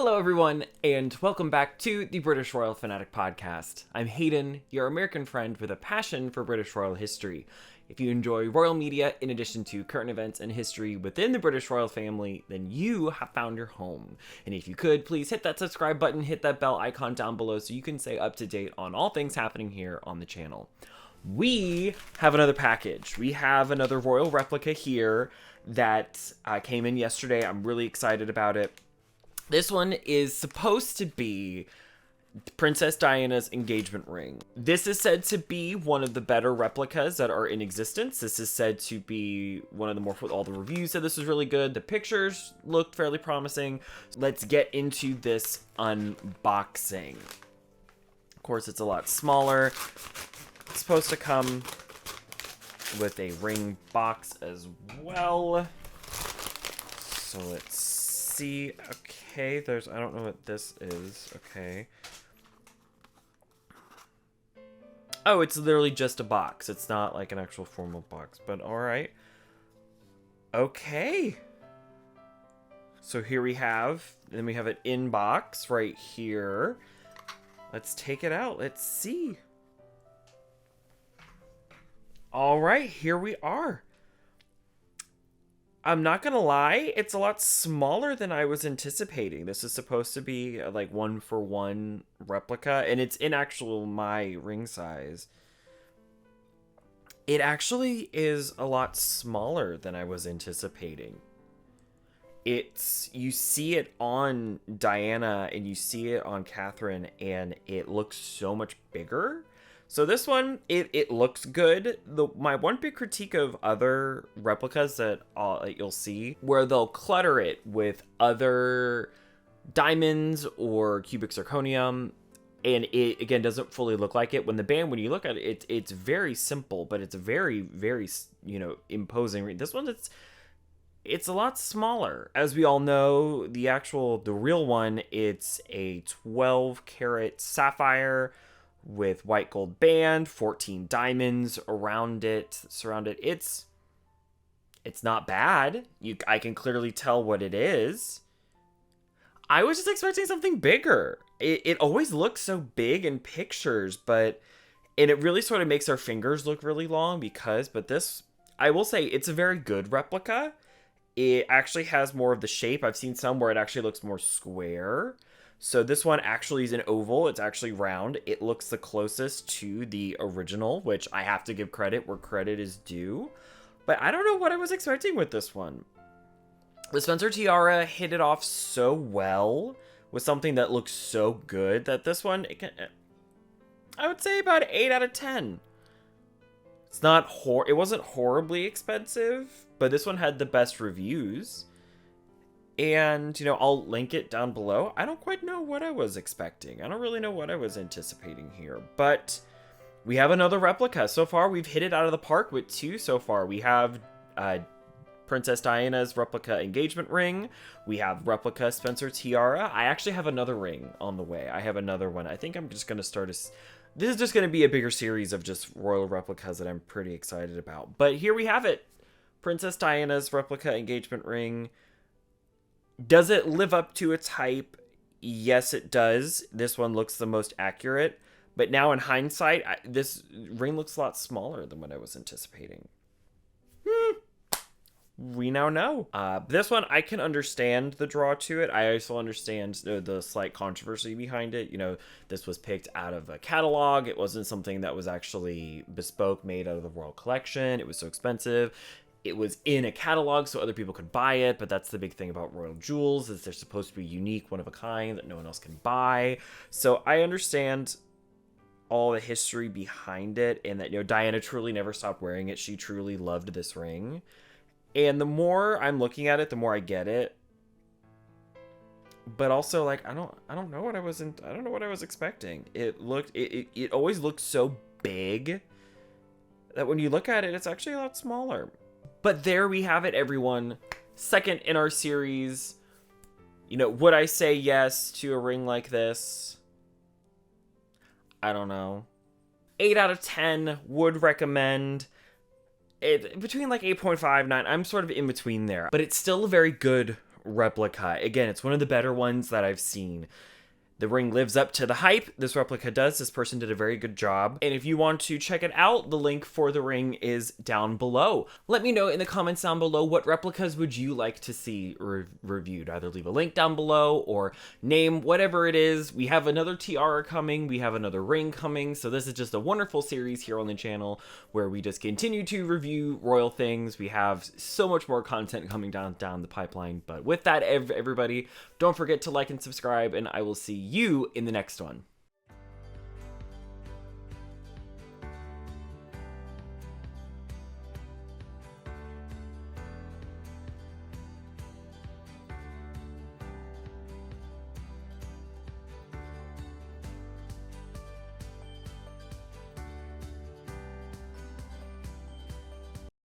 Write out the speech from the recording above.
Hello everyone, and welcome back to the British Royal Fanatic Podcast. I'm Hayden, your American friend with a passion for British royal history. If you enjoy royal media in addition to current events and history within the British royal family, then you have found your home. And if you could, please hit that subscribe button, hit that bell icon down below so you can stay up to date on all things happening here on the channel. We have another package. We have another royal replica here that came in yesterday. I'm really excited about it. This one is supposed to be Princess Diana's engagement ring. This is said to be one of the better replicas that are in existence. This is said to be one of the more, all the reviews said this was really good. The pictures looked fairly promising. Let's get into this unboxing. Of course, it's a lot smaller. It's supposed to come with a ring box as well. So let's see. Okay, I don't know what this is. Okay. Oh, it's literally just a box. It's not like an actual formal box, but all right. Okay. So here we have, then we have an inbox right here. Let's take it out. Let's see. All right, here we are. I'm not gonna lie, it's a lot smaller than I was anticipating. This is supposed to be a, like, 1-for-1 replica, and it's in actual my ring size. It actually is a lot smaller than I was anticipating. You see it on Diana and you see it on Catherine, and it looks so much bigger. So this one, it looks good. My one big critique of other replicas that you'll see, where they'll clutter it with other diamonds or cubic zirconium, and it, again, doesn't fully look like it. When you look at it, it's very simple, but it's very, very, imposing. This one, it's a lot smaller. As we all know, the real one, it's a 12-karat sapphire with white gold band, 14 diamonds around it, It's not bad. I can clearly tell what it is. I was just expecting something bigger. It always looks so big in pictures, and it really sort of makes our fingers look really long but this, I will say, it's a very good replica. It actually has more of the shape. I've seen some where it actually looks more square. So this one actually is an oval. It's actually round. It looks the closest to the original, which I have to give credit where credit is due. But I don't know what I was expecting with this one. The Spencer tiara hit it off so well with something that looks so good that this one, I would say about 8 out of 10. It wasn't horribly expensive, but this one had the best reviews. And, I'll link it down below. I don't quite know what I was expecting. I don't really know what I was anticipating here. But we have another replica. So far, we've hit it out of the park with 2 so far. We have Princess Diana's replica engagement ring. We have replica Spencer tiara. I actually have another ring on the way. I have another one. I think I'm just going to start this is just going to be a bigger series of just royal replicas that I'm pretty excited about. But here we have it. Princess Diana's replica engagement ring. Does it live up to its hype? Yes, it does. This one looks the most accurate. But now in hindsight, this ring looks a lot smaller than what I was anticipating. We now know. This one, I can understand the draw to it. I also understand the slight controversy behind it. This was picked out of a catalog. It wasn't something that was actually bespoke, made out of the royal collection. It was so expensive. It was in a catalog so other people could buy it, but that's the big thing about royal jewels, is they're supposed to be unique, one of a kind, that no one else can buy. So I understand all the history behind it, and that, Diana truly never stopped wearing it. She truly loved this ring. And the more I'm looking at it, the more I get it. But also, like, I don't know what I was expecting. It always looked so big that when you look at it, it's actually a lot smaller. But there we have it, everyone. Second in our series. Would I say yes to a ring like this? I don't know. 8 out of 10, would recommend. Between like 8.5, 9, I'm sort of in between there. But it's still a very good replica. Again, it's one of the better ones that I've seen. The ring lives up to the hype. This replica does. This person did a very good job. And if you want to check it out, the link for the ring is down below. Let me know in the comments down below what replicas would you like to see reviewed. Either leave a link down below or name whatever it is. We have another tiara coming. We have another ring coming. So this is just a wonderful series here on the channel where we just continue to review royal things. We have so much more content coming down the pipeline. But with that, everybody, don't forget to like and subscribe, and I will see you in the next one.